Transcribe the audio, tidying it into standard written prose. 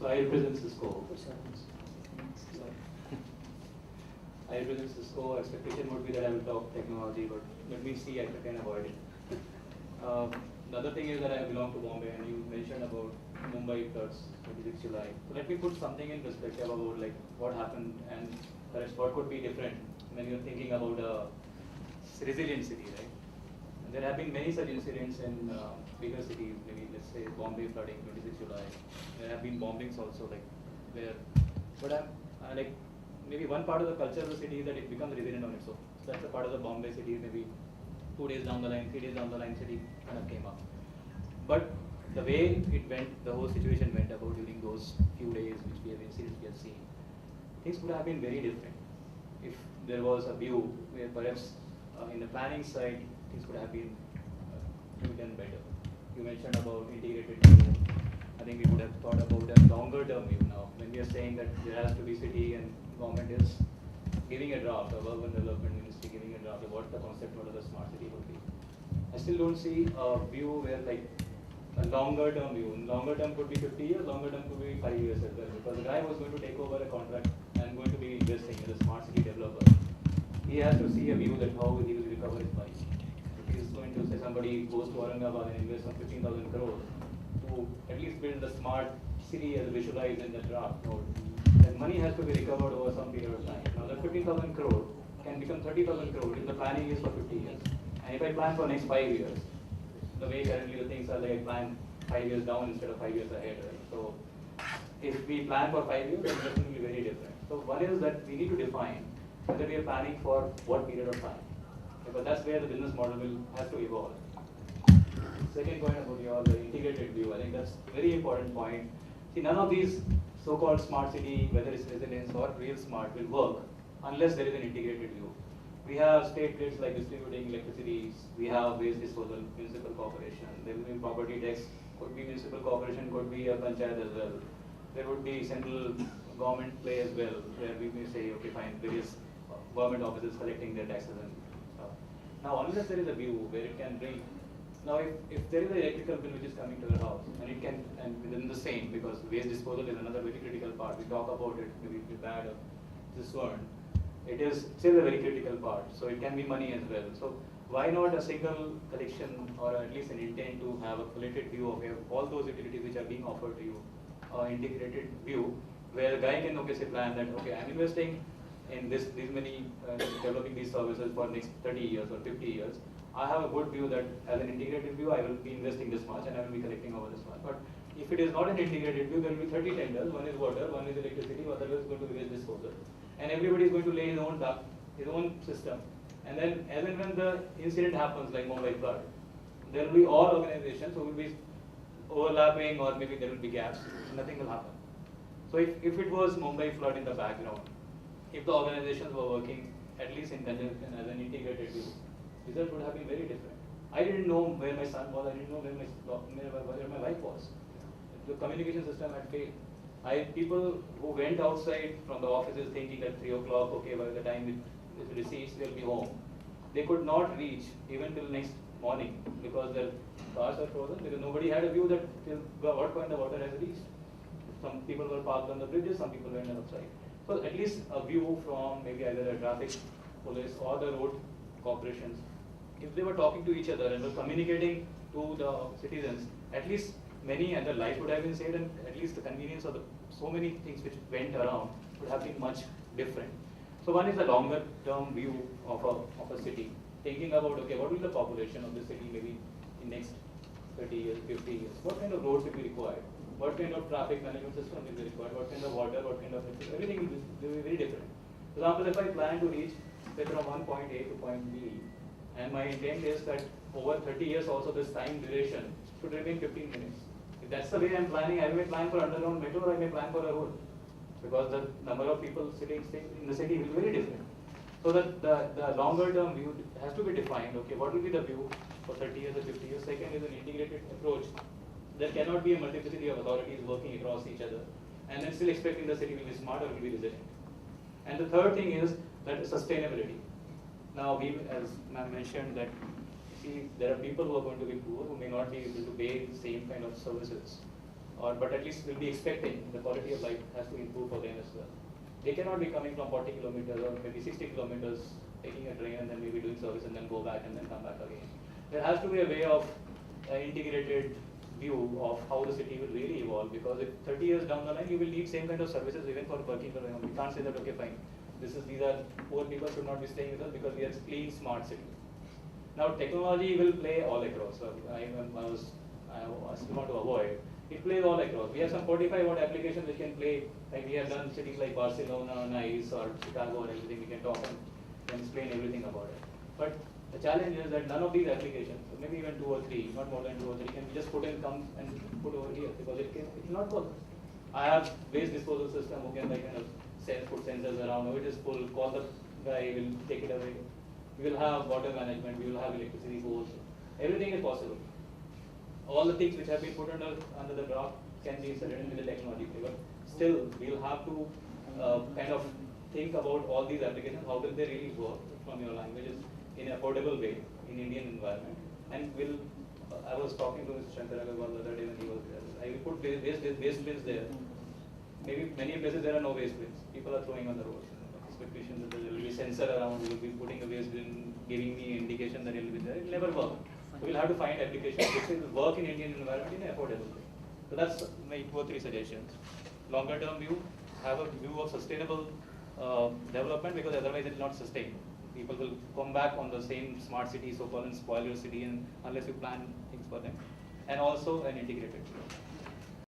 So I represent Cisco. I represent Cisco. Expectation would be that I will talk technology, but let me see if I can avoid it. The other thing is that I belong to Bombay, and you mentioned about Mumbai floods, 26 July. So let me put something in perspective about like what happened and perhaps what could be different when you're thinking about a resilient city, right? And there have been many such incidents in bigger cities, maybe let's say Bombay flooding, 26 July. There have been bombings also, like where, but like maybe one part of the culture of the city is that it becomes resilient on its own. So that's a part of the Bombay city, maybe 2 days down the line, 3 days down the line, city kind of came up. But the way it went, the whole situation went about during those few days which we have seen, things would have been very different if there was a view where perhaps in the planning side things could have been done better. You mentioned about integrated view. I think we would have thought about a longer term view now. When we are saying that there has to be city and government is giving a draft, the urban development ministry giving a draft of what the concept of the smart city would be. I still don't see a view where like a longer term view. Longer term could be 50 years, longer term could be 5 years as well. Because the guy who is going to take over a contract and going to be investing as a smart city developer, he has to see a view that how he will recover his money. If he is going to say somebody goes to Aurangabad and invests on 15,000 crores to at least build the smart city as visualized in the draft node, that money has to be recovered over some period of time. Now that 15,000 crore can become 30,000 crore if the planning is for 50 years. And if I plan for next 5 years, the way currently the things are, like I plan 5 years down instead of 5 years ahead, right? So if we plan for 5 years, it's definitely very different. So one is that we need to define whether we are planning for what period of time, because that's where the business model will have to evolve. Second point about your the integrated view, I think that's a very important point. See, none of these so-called smart city, whether it's resilience or real smart, will work unless there is an integrated view. We have state grids like distributing electricity, we have waste disposal, municipal corporation, there will be property tax, could be municipal corporation, could be a panchayat as well. There would be central government play as well, where we may say, okay, fine, various government offices collecting their taxes and stuff. Now, unless there is a view where it can bring, now if there is an electrical bill which is coming to the house, and it can, and within the same, because waste disposal is another very critical part, we talk about it, maybe we bad or this one, it is still a very critical part, so it can be money as well. So why not a single collection or at least an intent to have a collated view of all those utilities which are being offered to you, integrated view, where the guy can say plan that, okay, I'm investing in these many, developing these services for next 30 years or 50 years. I have a good view that as an integrated view, I will be investing this much and I will be collecting over this much. But if it is not an integrated view, there will be 30 tenders, one is water, one is electricity, other is going to be waste disposal. And everybody is going to lay his own duct, his own system. And then as and when the incident happens, like Mumbai flood, there will be all organizations who will be overlapping, or maybe there will be gaps, nothing will happen. So if it was Mumbai flood in the background, if the organizations were working at least in conjunction as an integrated view, result would have been very different. I didn't know where my son was, I didn't know where my wife was. The communication system had failed. I had people who went outside from the offices thinking at 3 o'clock, okay, by the time it recedes, they'll be home. They could not reach even till next morning because their cars are frozen, because nobody had a view that till what point the water has reached. Some people were parked on the bridges, some people went outside. So at least a view from maybe either a traffic police or the road corporations, if they were talking to each other and were communicating to the citizens, at least many other lives would have been saved, and at least the convenience of so many things which went around would have been much different. So one is the longer term view of a city, thinking about, okay, what will the population of the city maybe in next 30 years, 50 years, what kind of roads will be required, what kind of traffic management system will be required, what kind of water, what kind of, everything will be very different. For example, if I plan to reach, say, from one point A to point B, and my intent is that over 30 years also this time duration should remain 15 minutes. If that's the way I'm planning, I may plan for underground metro or I may plan for a road, because the number of people sitting in the city will be very different. So that the longer term view has to be defined, okay, what will be the view for 30 years or 50 years. Second is an integrated approach. There cannot be a multiplicity of authorities working across each other and then still expecting the city will be smart or will be resilient. And the third thing is that sustainability. Now, we, as ma'am mentioned, that see, there are people who are going to be poor who may not be able to pay the same kind of services. or but at least will be expecting the quality of life has to improve for them as well. They cannot be coming from 40 kilometers or maybe 60 kilometers, taking a train and then maybe doing service and then go back and then come back again. There has to be a way of integrated view of how the city will really evolve, because if 30 years down the line you will need same kind of services even for working for them. You can't say that, okay fine, these are poor people should not be staying with us because we are clean smart city. Now technology will play all across. So I still want to avoid. It plays all across. We have some 45 watt applications which can play, like we have done cities like Barcelona, Nice or Chicago or everything, we can talk and explain everything about it. But the challenge is that none of these applications, maybe even 2 or 3, not more than 2 or 3, can be just put in, come and put over here because it will not work. I have waste disposal system who can like kind of put sensors around, oh it is full, call the guy, will take it away. We will have water management, we will have electricity boards, everything is possible. All the things which have been put under the draft can be inserted into the technology, but still we will have to kind of think about all these applications, how will they really work from your languages in an affordable way in Indian environment. And I was talking to Mr. Shankar Agarwal the other day when he was there. I will put waste bins there. Maybe many places there are no waste bins. People are throwing on the roads. Expectation that there will be sensor around, we will be putting a waste bin, giving me indication that it will be there. It will never work. So we'll have to find applications which will work in Indian environment in an affordable way. So that's my 2 or 3 suggestions. Longer term view, have a view of sustainable development, because otherwise it will not sustain. People will come back on the same smart city so-called and spoil your city unless you plan things for them. And also an integrated view.